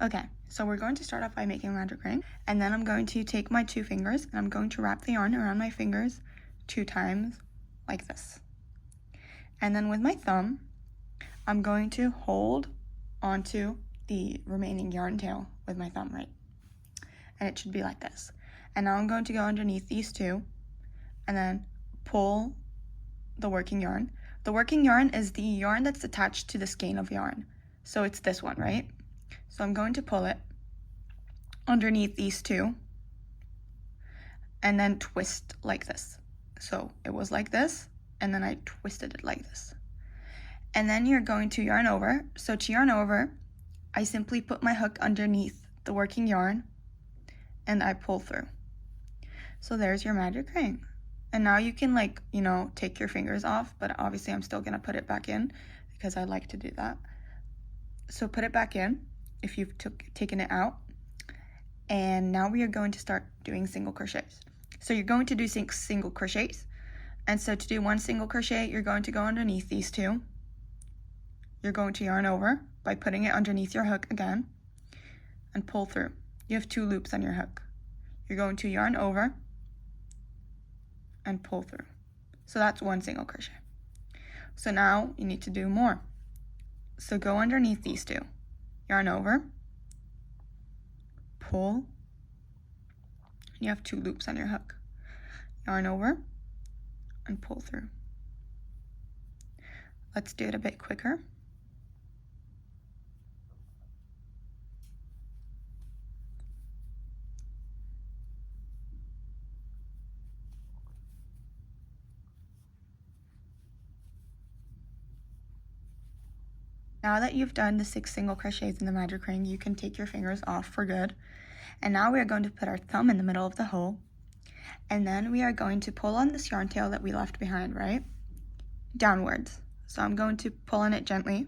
Okay, so we're going to start off by making a magic ring, and then I'm going to take my 2 fingers and I'm going to wrap the yarn around my fingers 2 times like this. And then with my thumb, I'm going to hold onto the remaining yarn tail with my thumb, right? And it should be like this. And now I'm going to go underneath these 2 and then pull the working yarn. The working yarn is the yarn that's attached to the skein of yarn. So it's this one, right? So I'm going to pull it underneath these 2 and then twist like this. So it was like this, and then I twisted it like this. And then you're going to yarn over. So to yarn over, I simply put my hook underneath the working yarn and I pull through. So there's your magic ring. And now you can, like, you know, take your fingers off, but obviously I'm still gonna put it back in because I like to do that. So put it back in if you've taken it out. And now we are going to start doing single crochets. So you're going to do 6 single crochets. And so to do 1 single crochet, you're going to go underneath these 2. You're going to yarn over by putting it underneath your hook again and pull through. You have 2 loops on your hook. You're going to yarn over and pull through. So that's 1 single crochet. So now you need to do more. So go underneath these 2. Yarn over, pull, you have 2 loops on your hook. Yarn over and pull through. Let's do it a bit quicker. Now that you've done the 6 single crochets in the magic ring, you can take your fingers off for good. And now we are going to put our thumb in the middle of the hole. And then we are going to pull on this yarn tail that we left behind, right? Downwards. So I'm going to pull on it gently.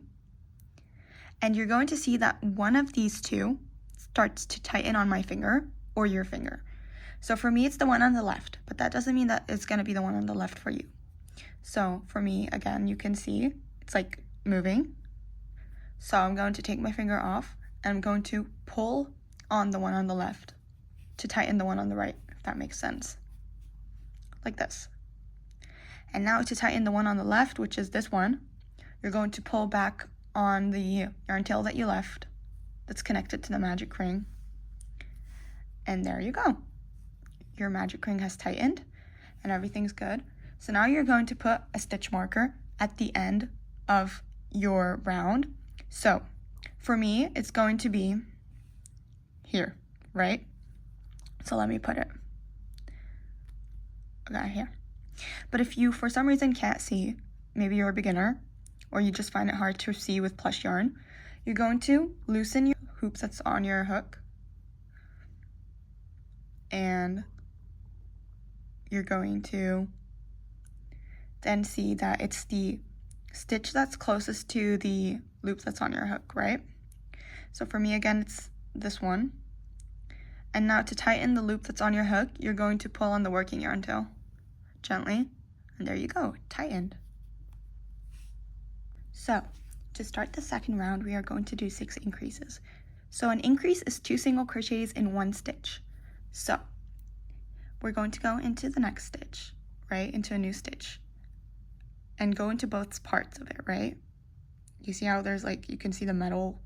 And you're going to see that one of these 2 starts to tighten on my finger or your finger. So for me, it's the one on the left, but that doesn't mean that it's going to be the one on the left for you. So for me, again, you can see it's like moving. So I'm going to take my finger off and I'm going to pull on the one on the left to tighten the one on the right, if that makes sense. Like this. And now to tighten the one on the left, which is this one, you're going to pull back on the yarn tail that you left that's connected to the magic ring. And there you go. Your magic ring has tightened and everything's good. So now you're going to put a stitch marker at the end of your round. So for me, it's going to be here, right? So let me put it okay here. But if you for some reason can't see, maybe you're a beginner or you just find it hard to see with plush yarn, you're going to loosen your hoops that's on your hook and you're going to then see that it's the stitch that's closest to the loop that's on your hook, right? So for me, again, it's this one. And now to tighten the loop that's on your hook, you're going to pull on the working yarn tail gently, and there you go, tightened. So to start the second round, we are going to do 6 increases. So an increase is 2 single crochets in 1 stitch. So we're going to go into the next stitch, right, into a new stitch, and go into both parts of it, right? You see how there's like, you can see the metal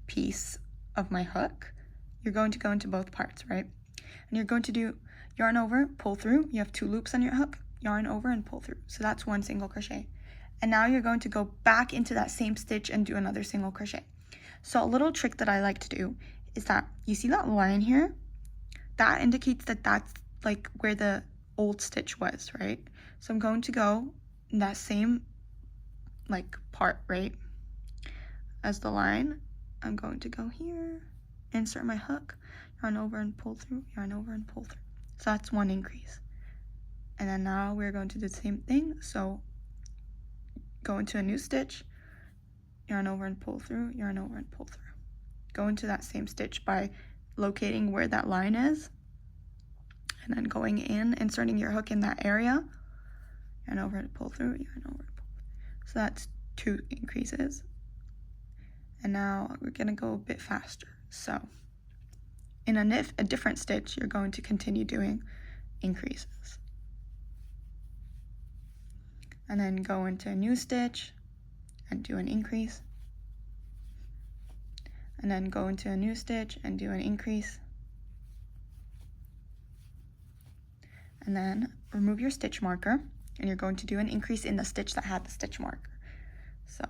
piece of my hook? You're going to go into both parts, right? And you're going to do yarn over, pull through. You have 2 loops on your hook, yarn over and pull through. So that's 1 single crochet. And now you're going to go back into that same stitch and do another single crochet. So a little trick that I like to do is that, you see that line here? That indicates that that's like where the old stitch was, right? So I'm going to go in that same like part, right, as the line. I'm going to go here, insert my hook, yarn over and pull through, yarn over and pull through. So that's 1 increase. And then now we're going to do the same thing. So go into a new stitch, yarn over and pull through, yarn over and pull through. Go into that same stitch by locating where that line is, and then going in, inserting your hook in that area, yarn over and pull through, yarn over and pull through. So that's 2 increases. And now we're gonna go a bit faster. So in a different stitch, you're going to continue doing increases. And then go into a new stitch and do an increase. And then go into a new stitch and do an increase. And then remove your stitch marker, and you're going to do an increase in the stitch that had the stitch marker. So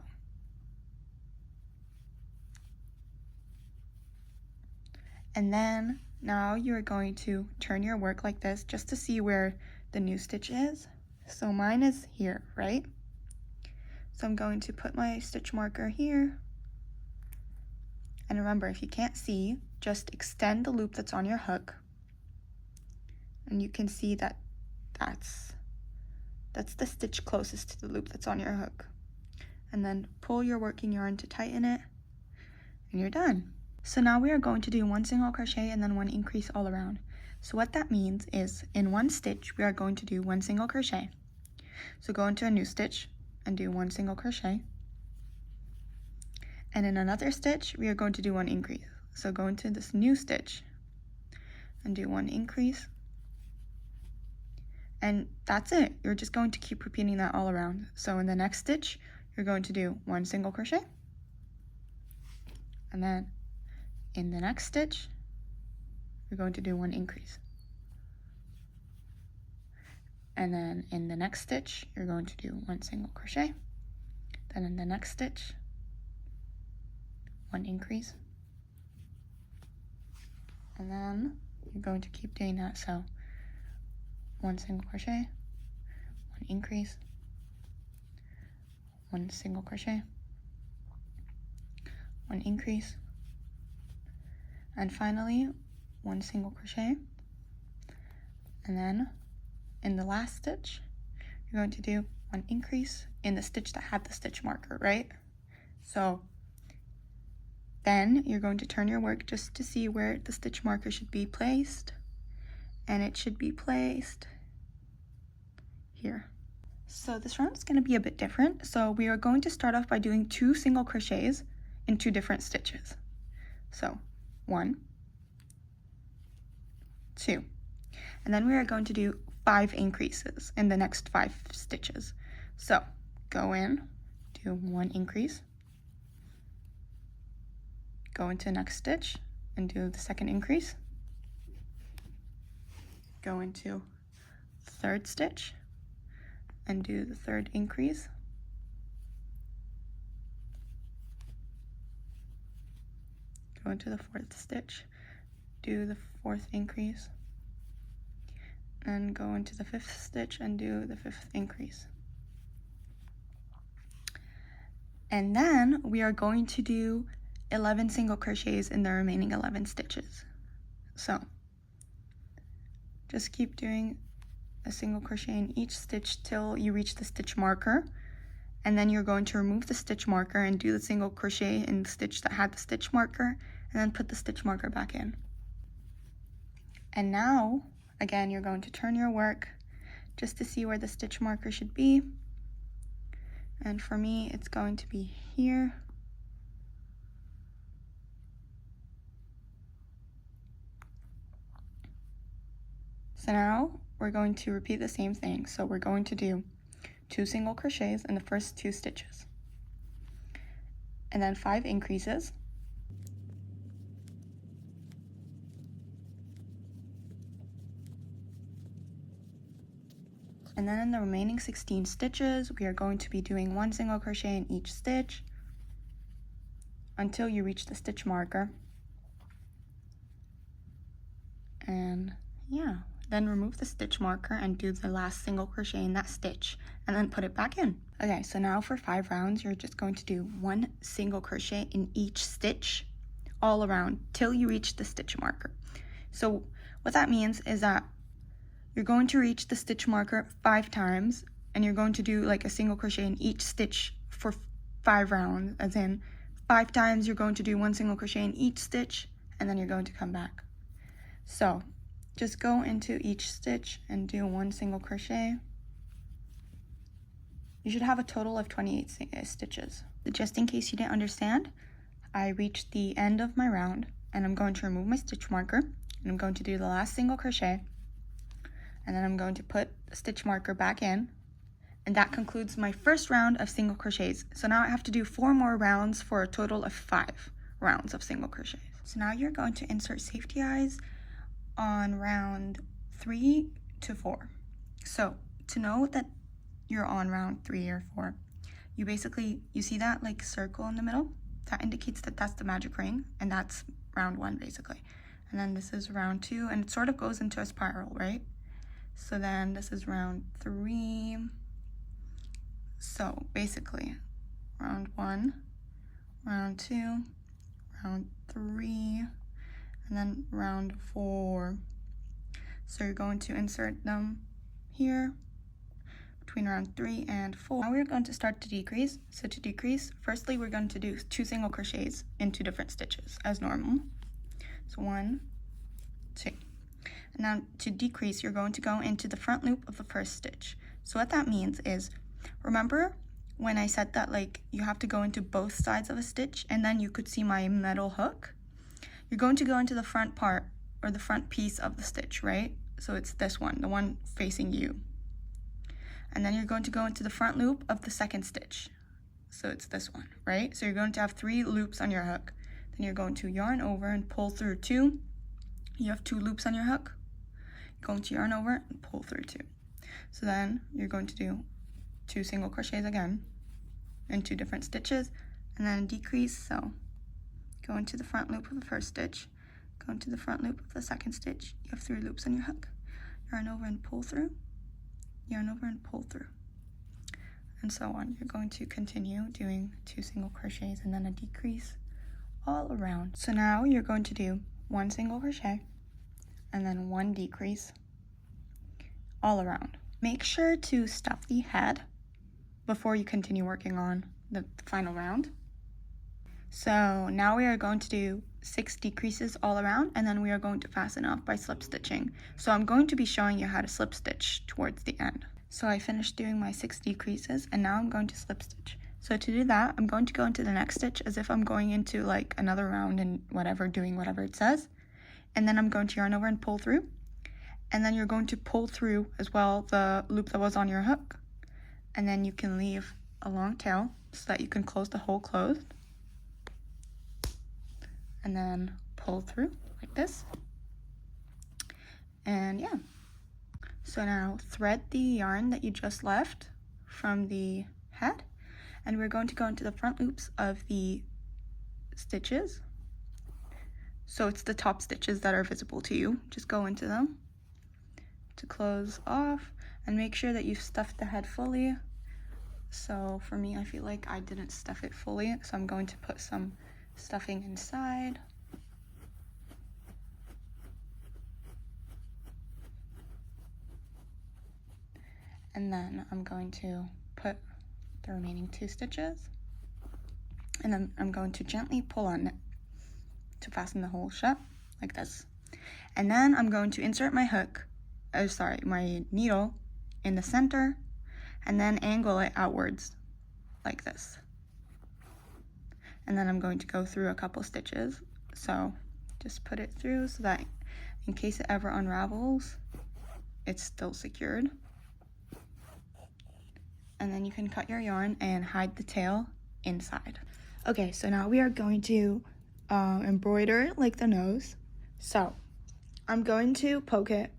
and then now you're going to turn your work like this just to see where the new stitch is. So mine is here, right? So I'm going to put my stitch marker here. And remember, if you can't see, just extend the loop that's on your hook. And you can see that that's the stitch closest to the loop that's on your hook. And then pull your working yarn to tighten it, and you're done. So now we are going to do one single crochet and then one increase all around. So what that means is in one stitch, we are going to do one single crochet. So go into a new stitch and do one single crochet. And in another stitch, we are going to do one increase. So go into this new stitch and do one increase. And that's it. You're just going to keep repeating that all around. So in the next stitch, you're going to do one single crochet. And then in the next stitch, you're going to do one increase. And then in the next stitch, you're going to do one single crochet. Then in the next stitch, one increase. And then you're going to keep doing that. So one single crochet, one increase, one single crochet, one increase, and finally one single crochet. And then in the last stitch, you're going to do one increase in the stitch that had the stitch marker, right? So then you're going to turn your work just to see where the stitch marker should be placed, and it should be placed here. So this round is going to be a bit different. So we are going to start off by doing 2 single crochets in 2 different stitches. So 1, 2, and then we are going to do 5 increases in the next 5 stitches. So go in, do 1 increase, go into the next stitch and do the 2nd increase, go into 3rd stitch and do the 3rd increase, go into the 4th stitch, do the 4th increase, and go into the 5th stitch and do the 5th increase. And then we are going to do 11 single crochets in the remaining 11 stitches. So just keep doing a single crochet in each stitch till you reach the stitch marker, and then you're going to remove the stitch marker and do the single crochet in the stitch that had the stitch marker, and then put the stitch marker back in. And now again, you're going to turn your work just to see where the stitch marker should be, and for me it's going to be here. So now we're going to repeat the same thing. So we're going to do 2 single crochets in the first 2 stitches, and then 5 increases, and then in the remaining 16 stitches, we are going to be doing 1 single crochet in each stitch until you reach the stitch marker. And yeah, then remove the stitch marker and do the last single crochet in that stitch, and then put it back in. Okay, so now for 5 rounds, you're just going to do 1 single crochet in each stitch all around till you reach the stitch marker. So what that means is that you're going to reach the stitch marker 5 times, and you're going to do like a single crochet in each stitch for 5 rounds, as in 5 times you're going to do 1 single crochet in each stitch, and then you're going to come back. So just go into each stitch and do 1 single crochet. You should have a total of 28 stitches. Just in case you didn't understand, I reached the end of my round and I'm going to remove my stitch marker, and I'm going to do the last single crochet, and then I'm going to put the stitch marker back in, and that concludes my first round of single crochets. So now I have to do 4 more rounds for a total of 5 rounds of single crochets. So now you're going to insert safety eyes on round 3 to 4. So to know that you're on round 3 or 4, you see that like circle in the middle? That indicates that that's the magic ring, and that's round 1 basically. And then this is round 2, and it sort of goes into a spiral, right? So then this is round 3. So basically, round 1, round 2, round 3, and then round 4. So you're going to insert them here between round 3 and 4. Now we're going to start to decrease. So to decrease, firstly we're going to do 2 single crochets in 2 different stitches as normal. So 1, 2. And now to decrease, you're going to go into the front loop of the first stitch. So what that means is, remember when I said that like you have to go into both sides of a stitch and then you could see my metal hook? You're going to go into the front part or the front piece of the stitch, right? So it's this one, the one facing you. And then you're going to go into the front loop of the second stitch. So it's this one, right? So you're going to have 3 loops on your hook. Then you're going to yarn over and pull through 2. You have 2 loops on your hook. You're going to yarn over and pull through 2. So then you're going to do 2 single crochets again in 2 different stitches, and then decrease. So go into the front loop of the first stitch, go into the front loop of the second stitch. You have 3 loops on your hook. Yarn over and pull through, yarn over and pull through, and so on. You're going to continue doing 2 single crochets and then a decrease all around. So now you're going to do 1 single crochet and then 1 decrease all around. Make sure to stuff the head before you continue working on the final round. So now we are going to do 6 decreases all around, and then we are going to fasten off by slip stitching. So I'm going to be showing you how to slip stitch towards the end. So I finished doing my 6 decreases, and now I'm going to slip stitch. So to do that, I'm going to go into the next stitch as if I'm going into like another round and whatever, doing whatever it says. And then I'm going to yarn over and pull through. And then you're going to pull through as well the loop that was on your hook. And then you can leave a long tail so that you can close the hole closed. And then pull through like this. And yeah. So now thread the yarn that you just left from the head, and we're going to go into the front loops of the stitches. So it's the top stitches that are visible to you. Just go into them to close off, and make sure that you've stuffed the head fully. So for me, I feel like I didn't stuff it fully, so I'm going to put some stuffing inside. And then I'm going to put the remaining 2 stitches, and then I'm going to gently pull on it to fasten the hole shut like this. And then I'm going to insert my my needle in the center, and then angle it outwards like this. And then I'm going to go through a couple stitches. So just put it through so that in case it ever unravels, it's still secured. And then you can cut your yarn and hide the tail inside. Okay, so now we are going to embroider like the nose. So I'm going to poke it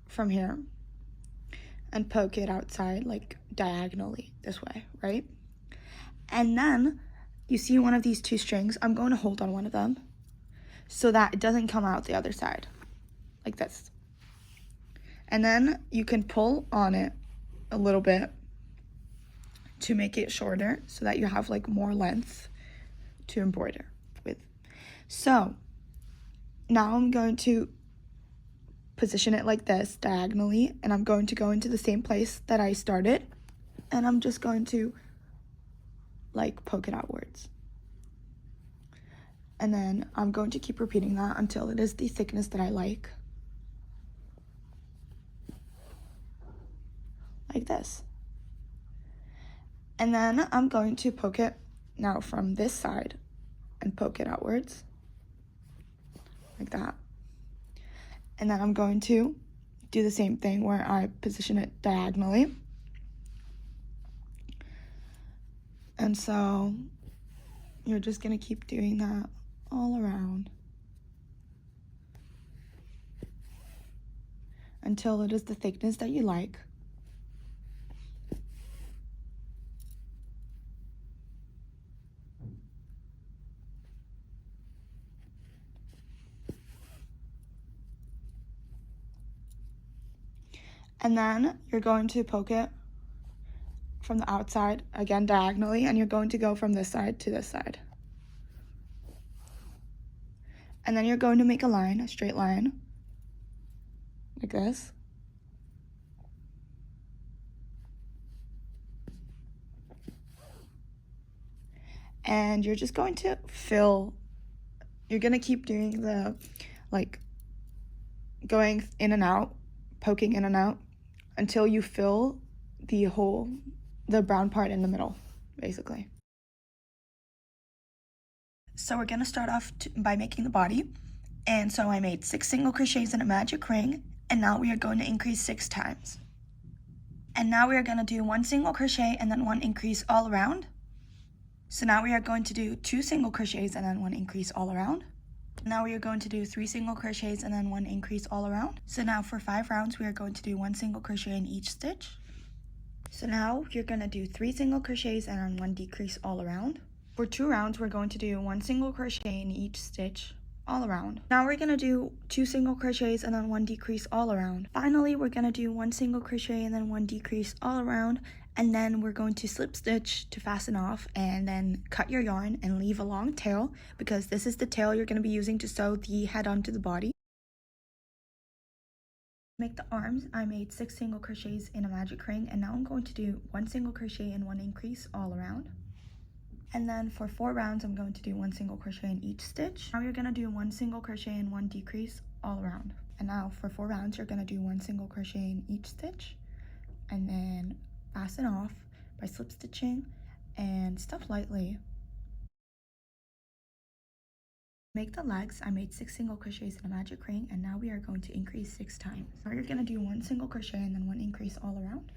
from here and poke it outside like diagonally this way, right? And then you see one of these 2 strings. I'm going to hold on one of them so that it doesn't come out the other side like this. And then you can pull on it a little bit to make it shorter so that you have like more length to embroider with. So now I'm going to position it like this diagonally, and I'm going to go into the same place that I started, and I'm just going to like poke it outwards. And then I'm going to keep repeating that until it is the thickness that I like. Like this. And then I'm going to poke it now from this side and poke it outwards. like that. And then I'm going to do the same thing where I position it diagonally. And so you're just gonna keep doing that all around until it is the thickness that you like. And then you're going to poke it from the outside, again diagonally, and you're going to go from this side to this side. And then you're going to make a line, a straight line, like this. And you're just going to fill, you're gonna keep doing the, like, going in and out, poking in and out, until you fill the hole, the brown part in the middle, basically. So we're gonna start off by making the body. And so I made 6 single crochets in a magic ring, and now we are going to increase 6 times. And now we are gonna do 1 single crochet and then 1 increase all around. So now we are going to do 2 single crochets and then 1 increase all around. Now we are going to do 3 single crochets and then 1 increase all around. So now for 5 rounds, we are going to do 1 single crochet in each stitch. So now you're gonna do 3 single crochets and then 1 decrease all around. For 2 rounds, we're going to do 1 single crochet in each stitch all around. Now we're gonna do 2 single crochets and then 1 decrease all around. Finally, we're gonna do 1 single crochet and then 1 decrease all around, and then we're going to slip stitch to fasten off, and then cut your yarn and leave a long tail, because this is the tail you're gonna be using to sew the head onto the body. To make the arms, I made 6 single crochets in a magic ring, and now I'm going to do 1 single crochet and 1 increase all around. And then for 4 rounds, I'm going to do 1 single crochet in each stitch. Now you're gonna do 1 single crochet and 1 decrease all around. And now for 4 rounds, you're gonna do 1 single crochet in each stitch, and then fasten off by slip stitching and stuff lightly. Make the legs, I made 6 single crochets in a magic ring, and now we are going to increase 6 times. Now you're gonna do 1 single crochet and then 1 increase all around.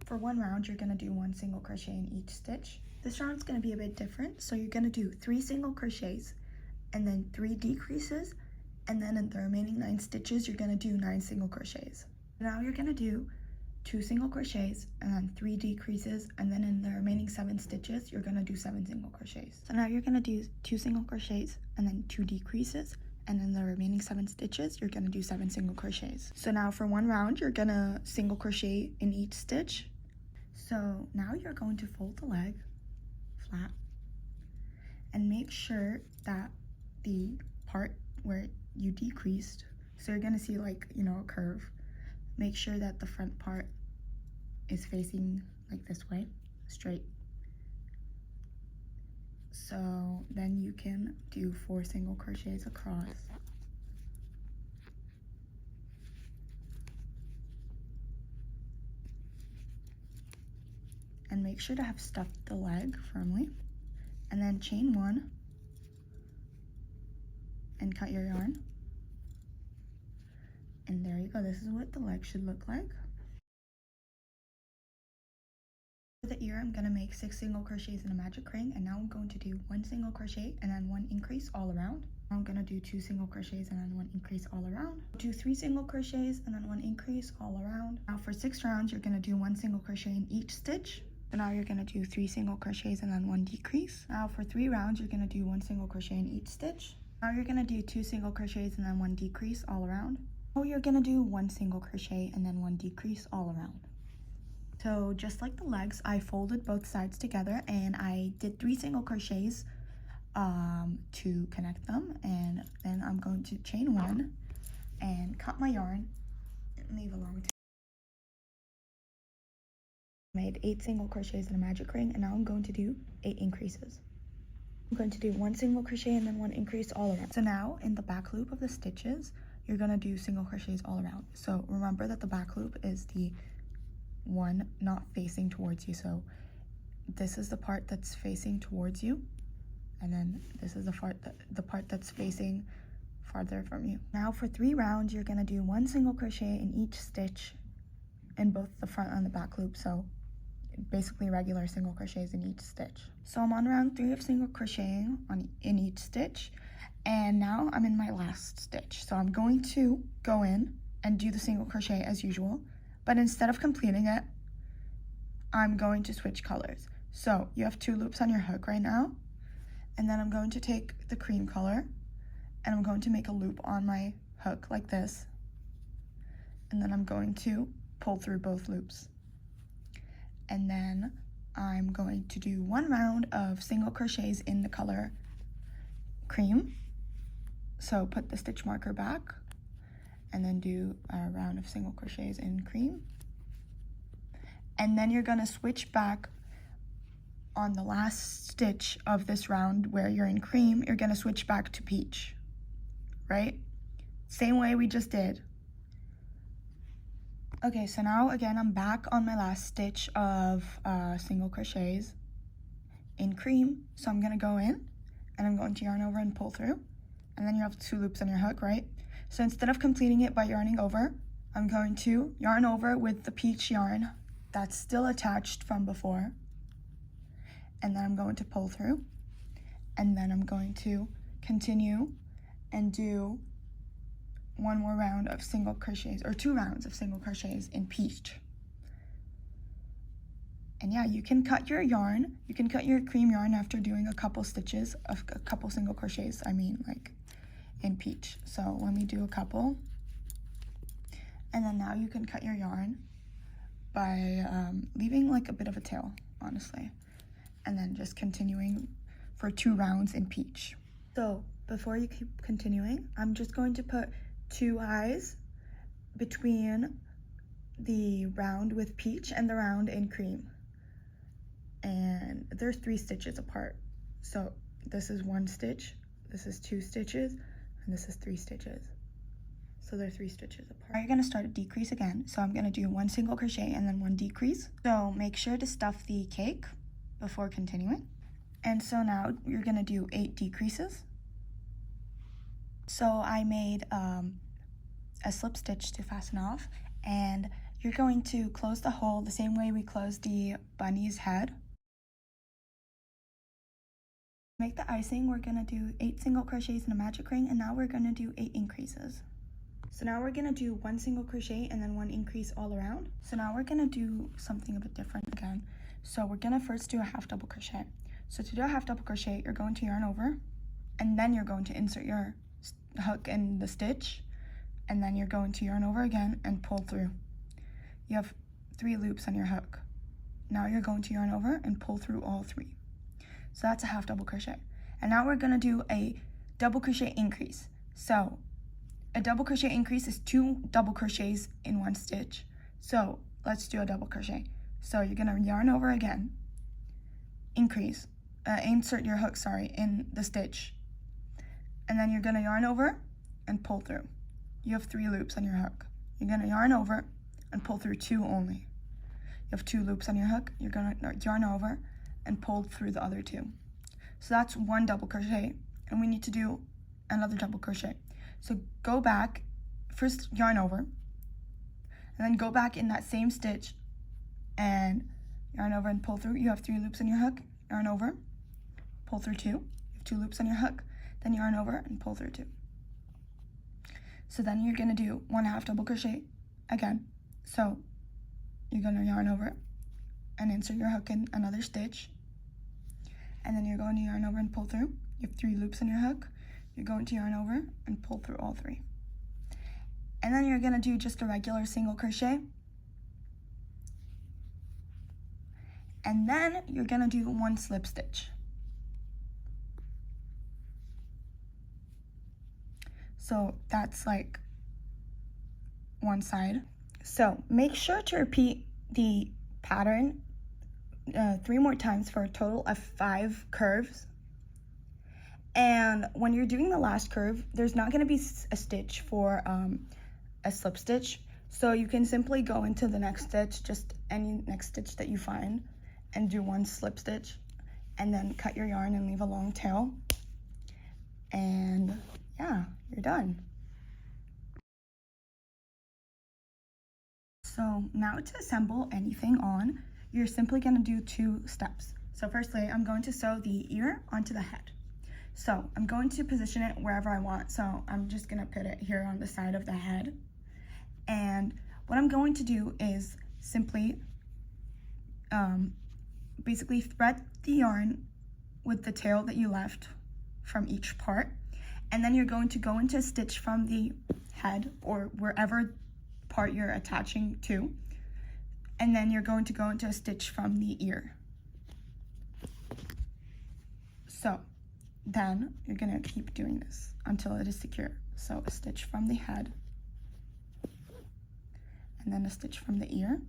For 1 round, you're gonna do 1 single crochet in each stitch. This round's gonna be a bit different, so you're gonna do 3 single crochets and then 3 decreases, and then in the remaining 9 stitches, you're gonna do 9 single crochets. Now you're gonna do 2 single crochets and then 3 decreases, and then in the remaining 7 stitches, you're gonna do 7 single crochets. So now you're gonna do 2 single crochets and then 2 decreases, and in the remaining 7 stitches, you're gonna do 7 single crochets. So now for 1 round, you're gonna single crochet in each stitch. So now you're going to fold the leg flat and make sure that the part where you decreased, so you're gonna see, like, you know, a curve, make sure that the front part is facing like this way, straight. So then you can do 4 single crochets across. And make sure to have stuffed the leg firmly, and then chain 1 and cut your yarn. And there you go, this is what the leg should look like. For the ear, I'm gonna make 6 single crochets in a magic ring, and now I'm going to do 1 single crochet and then 1 increase all around. Now I'm gonna do 2 single crochets and then 1 increase all around. Do 3 single crochets and then 1 increase all around. Now for 6 rounds, you're gonna do 1 single crochet in each stitch. So now you're gonna do 3 single crochets and then 1 decrease. Now for 3 rounds, you're gonna do 1 single crochet in each stitch. Now you're gonna do 2 single crochets and then 1 decrease all around. Now you're gonna do 1 single crochet and then 1 decrease all around. So just like the legs, I folded both sides together and I did 3 single crochets to connect them, and then I'm going to chain 1 and cut my yarn and leave a long tail. Made 8 single crochets in a magic ring, and now I'm going to do 8 increases. I'm going to do 1 single crochet and then 1 increase all around. So now in the back loop of the stitches, you're gonna do single crochets all around. So remember that the back loop is the one not facing towards you. So this is the part that's facing towards you, and then this is the part that's facing farther from you. Now for 3 rounds, you're gonna do 1 single crochet in each stitch in both the front and the back loop, so basically regular single crochets in each stitch. So I'm on round 3 of single crocheting in each stitch, and now I'm in my last stitch. So I'm going to go in and do the single crochet as usual, but instead of completing it, I'm going to switch colors. So you have 2 loops on your hook right now, and then I'm going to take the cream color and I'm going to make a loop on my hook like this, and then I'm going to pull through both loops. And then I'm going to do 1 round of single crochets in the color cream. So put the stitch marker back and then do a round of single crochets in cream. And then you're gonna switch back on the last stitch of this round where you're in cream, you're gonna switch back to peach, right? Same way we just did. Okay, so now again, I'm back on my last stitch of single crochets in cream. So I'm gonna go in and I'm going to yarn over and pull through. And then you have 2 loops on your hook, right? So instead of completing it by yarning over, I'm going to yarn over with the peach yarn that's still attached from before. And then I'm going to pull through. And then I'm going to continue and do 1 more round of single crochets, or 2 rounds of single crochets in peach. And yeah, you can cut your yarn, you can cut your cream yarn after doing a couple stitches of a couple single crochets, I mean like in peach. So let me do a couple. And then now you can cut your yarn by leaving like a bit of a tail, honestly. And then just continuing for 2 rounds in peach. So before you keep continuing, I'm just going to put 2 eyes between the round with peach and the round in cream. And there's 3 stitches apart. So this is 1 stitch, this is 2 stitches, and this is 3 stitches. So they're 3 stitches apart. Now you're gonna start a decrease again. So I'm gonna do 1 single crochet and then 1 decrease. So make sure to stuff the cake before continuing. And so now you're gonna do 8 decreases. So I made a slip stitch to fasten off, and you're going to close the hole the same way we closed the bunny's head. Make the icing, we're gonna do 8 single crochets in a magic ring, and now we're gonna do 8 increases. So now we're gonna do 1 single crochet and then 1 increase all around. So now we're gonna do something a bit different again. So we're gonna first do a half double crochet. So to do a half double crochet, you're going to yarn over, and then you're going to insert your hook in the stitch, and then you're going to yarn over again and pull through. You have 3 loops on your hook. Now you're going to yarn over and pull through all 3. So that's a half double crochet. And now we're gonna do a double crochet increase. So a double crochet increase is 2 double crochets in 1 stitch. So let's do a double crochet. So you're gonna yarn over again, increase, insert your hook, in the stitch. And then you're gonna yarn over and pull through. You have 3 loops on your hook. You're gonna yarn over and pull through 2 only. You have 2 loops on your hook. You're gonna yarn over and pull through the other 2. So that's 1 double crochet, and we need to do another double crochet. So go back, first yarn over, and then go back in that same stitch and yarn over and pull through. You have 3 loops on your hook, yarn over, pull through 2. You have 2 loops on your hook, then yarn over and pull through 2. So then you're gonna do 1 half double crochet again. So you're gonna yarn over and insert your hook in another stitch, and then you're going to yarn over and pull through. You have 3 loops on your hook. You're going to yarn over and pull through all 3. And then you're gonna do just a regular single crochet. And then you're gonna do 1 slip stitch. So that's like one side. So make sure to repeat the pattern 3 more times for a total of 5 curves. And when you're doing the last curve, there's not going to be a stitch for a slip stitch. So you can simply go into the next stitch, just any next stitch that you find, and do 1 slip stitch, and then cut your yarn and leave a long tail. And yeah, you're done. So now to assemble anything on, you're simply going to do 2 steps. So firstly, I'm going to sew the ear onto the head. So I'm going to position it wherever I want. So I'm just going to put it here on the side of the head. And what I'm going to do is simply basically thread the yarn with the tail that you left from each part. And then you're going to go into a stitch from the head or wherever part you're attaching to, and then you're going to go into a stitch from the ear. So then you're going to keep doing this until it is secure. So a stitch from the head, and then a stitch from the ear,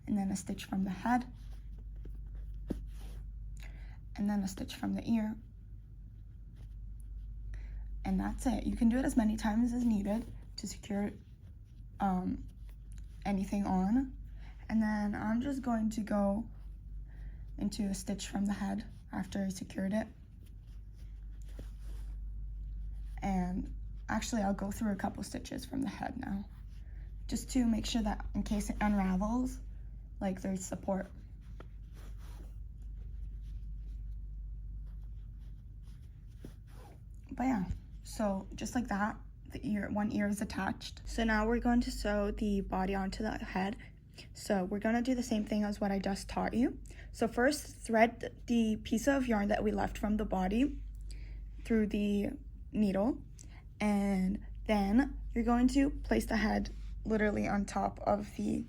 and then a stitch from the head, and then a stitch from the ear, and that's it. You can do it as many times as needed to secure anything on. And then I'm just going to go into a stitch from the head after I secured it. And actually I'll go through a couple stitches from the head now, just to make sure that in case it unravels, like there's support. But yeah, so just like that, one ear is attached. So now we're going to sew the body onto the head. So we're going to do the same thing as what I just taught you. So first, thread the piece of yarn that we left from the body through the needle, and then you're going to place the head literally on top of the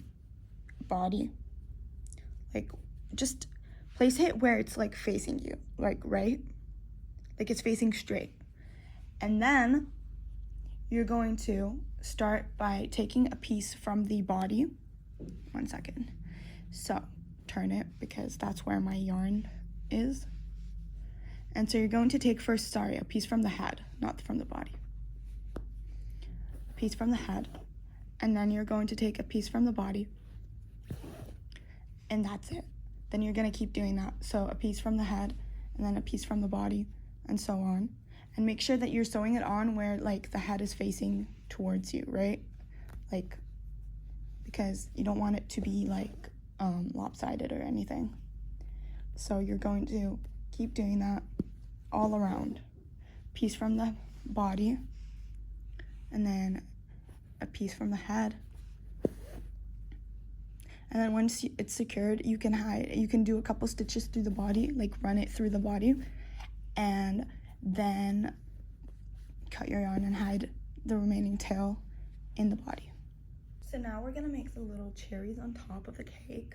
body. Like, just place it where it's like facing you, like right, like it's facing straight. And then you're going to start by taking a piece from the body. One second. So turn it because that's where my yarn is. And so you're going to take first, a piece from the head, not from the body. A piece from the head, and then you're going to take a piece from the body, and that's it. Then you're going to keep doing that. So a piece from the head, and then a piece from the body, and so on. And make sure that you're sewing it on where like the head is facing towards you, right? Like, because you don't want it to be like lopsided or anything. So you're going to keep doing that all around. Piece from the body, and then a piece from the head. And then once it's secured, you can do a couple stitches through the body, like run it through the body, and then cut your yarn and hide the remaining tail in the body. So now we're gonna make the little cherries on top of the cake.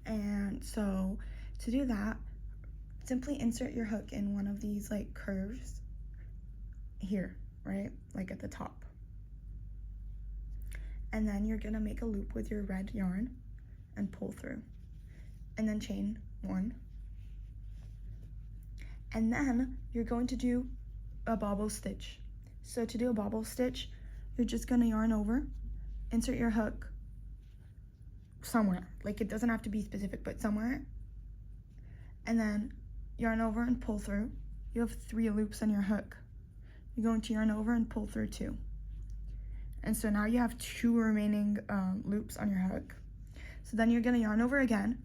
And so to do that, simply insert your hook in one of these like curves here, right? Like at the top. And then you're gonna make a loop with your red yarn and pull through. And then chain 1. And then you're going to do a bobble stitch. So to do a bobble stitch, you're just gonna yarn over, insert your hook somewhere. Like it doesn't have to be specific, but somewhere. And then yarn over and pull through. You have 3 loops on your hook. You're going to yarn over and pull through 2. And so now you have 2 remaining loops on your hook. So then you're gonna yarn over again,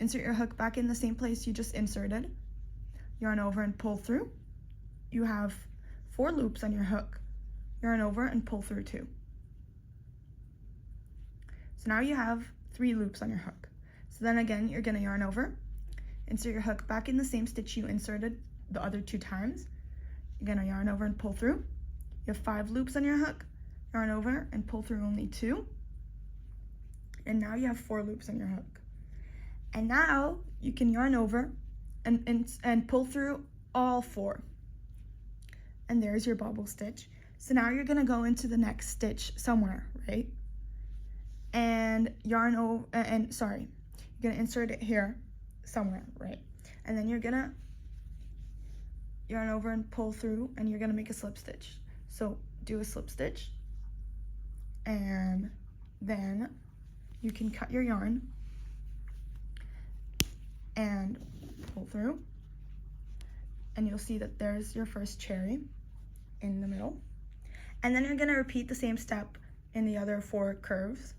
insert your hook back in the same place you just inserted, yarn over and pull through. You have 4 loops on your hook, yarn over and pull through 2. So now you have 3 loops on your hook. So then again, you're gonna yarn over, insert your hook back in the same stitch you inserted the other 2 times. You're gonna yarn over and pull through. You have 5 loops on your hook, yarn over and pull through only 2. And now you have 4 loops on your hook. And now you can yarn over and pull through all 4. And there's your bobble stitch. So now you're gonna go into the next stitch somewhere, right? And yarn over, you're gonna insert it here somewhere, right? And then you're gonna yarn over and pull through, and you're gonna make a slip stitch. So do a slip stitch, and then you can cut your yarn and pull through, and you'll see that there's your first cherry. in the middle. And then you're gonna repeat the same step in the other 4 curves.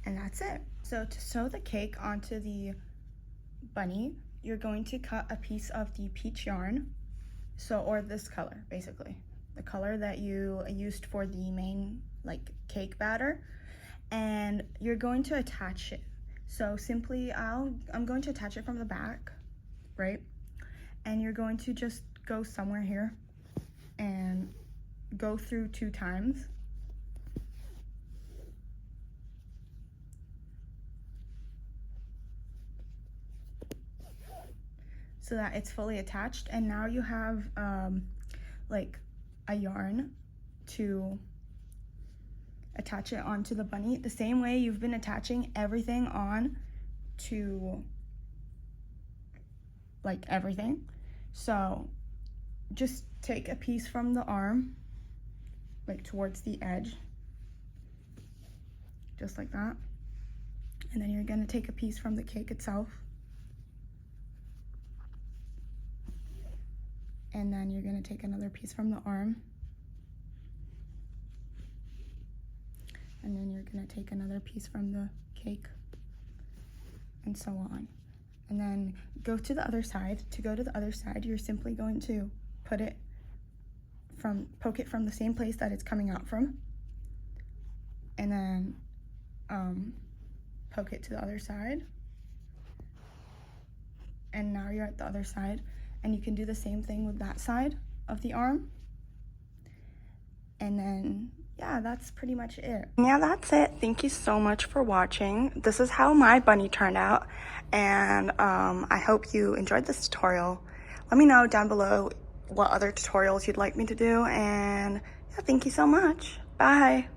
And that's it. So to sew the cake onto the bunny, you're going to cut a piece of the peach yarn, or this color, basically. The color that you used for the main cake batter, and you're going to attach it. So simply, I'm going to attach it from the back, right? And you're going to just go somewhere here and go through 2 times. So that it's fully attached, and now you have a yarn to attach it onto the bunny the same way you've been attaching everything on to everything. So just take a piece from the arm towards the edge, just like that, and then you're going to take a piece from the cake itself, and then you're going to take another piece from the arm, and then you're going to take another piece from the cake, and so on. And then go to the other side. To go to the other side, you're simply going to poke it from the same place that it's coming out from, and then poke it to the other side, and now you're at the other side. And you can do the same thing with that side of the arm. And then, yeah, that's pretty much it. Yeah, that's it. Thank you so much for watching. This is how my bunny turned out. And I hope you enjoyed this tutorial. Let me know down below what other tutorials you'd like me to do. And yeah, thank you so much. Bye.